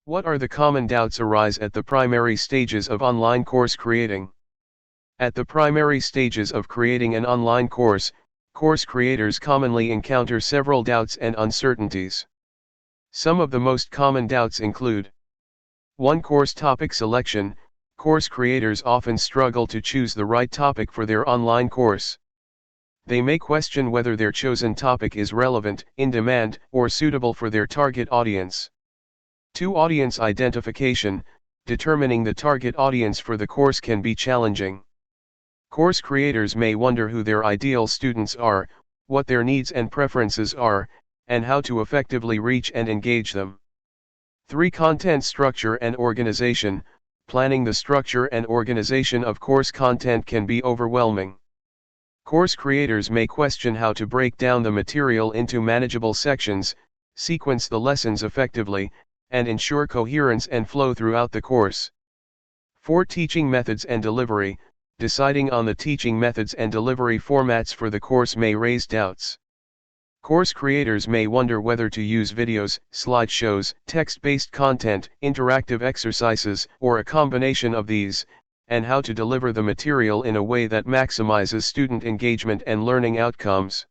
What are the common doubts arise at the primary stages of online course creating? At the primary stages of creating an online course creators commonly encounter several doubts and uncertainties. Some of the most common doubts include 1. Course topic selection. Course creators often struggle to choose the right topic for their online course. They may question whether their chosen topic is relevant, in demand, or suitable for their target audience. 2. Audience identification. Determining the target audience for the course can be challenging. Course creators may wonder who their ideal students are, what their needs and preferences are, and how to effectively reach and engage them. 3. Content structure and organization. Planning the structure and organization of course content can be overwhelming. Course creators may question how to break down the material into manageable sections, sequence the lessons effectively, and ensure coherence and flow throughout the course. 4. Teaching methods and delivery. Deciding on the teaching methods and delivery formats for the course may raise doubts. Course creators may wonder whether to use videos, slideshows, text-based content, interactive exercises, or a combination of these, and how to deliver the material in a way that maximizes student engagement and learning outcomes.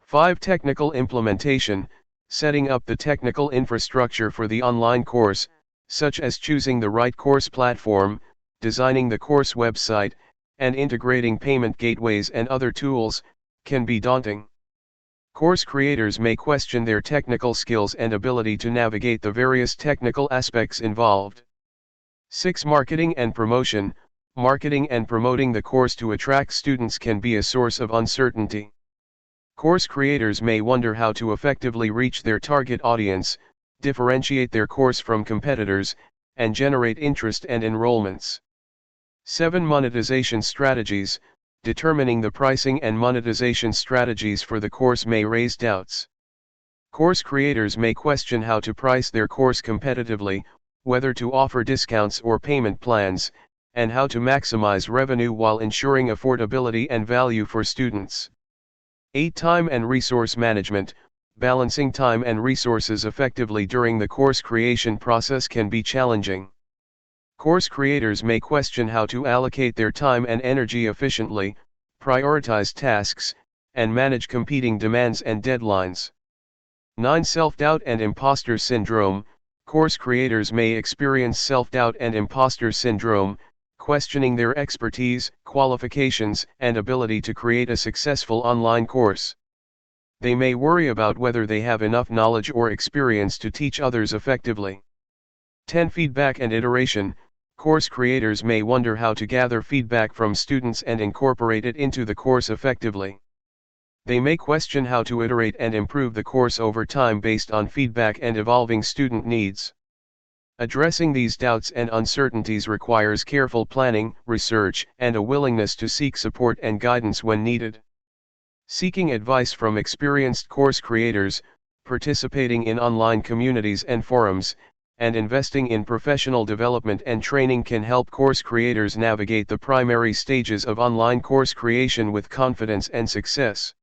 5. Technical implementation. Setting up the technical infrastructure for the online course, such as choosing the right course platform, designing the course website, and integrating payment gateways and other tools, can be daunting. Course creators may question their technical skills and ability to navigate the various technical aspects involved. 6. Marketing and promotion. Marketing and promoting the course to attract students can be a source of uncertainty. Course creators may wonder how to effectively reach their target audience, differentiate their course from competitors, and generate interest and enrollments. 7. Monetization strategies. Determining the pricing and monetization strategies for the course may raise doubts. Course creators may question how to price their course competitively, whether to offer discounts or payment plans, and how to maximize revenue while ensuring affordability and value for students. 8. Time and resource management. Balancing time and resources effectively during the course creation process can be challenging. Course creators may question how to allocate their time and energy efficiently, prioritize tasks, and manage competing demands and deadlines. 9. Self-doubt and imposter syndrome. Course creators may experience self-doubt and imposter syndrome, questioning their expertise, qualifications, and ability to create a successful online course. They may worry about whether they have enough knowledge or experience to teach others effectively. 10. Feedback and iteration. Course creators may wonder how to gather feedback from students and incorporate it into the course effectively. They may question how to iterate and improve the course over time based on feedback and evolving student needs. Addressing these doubts and uncertainties requires careful planning, research, and a willingness to seek support and guidance when needed. Seeking advice from experienced course creators, participating in online communities and forums, and investing in professional development and training can help course creators navigate the primary stages of online course creation with confidence and success.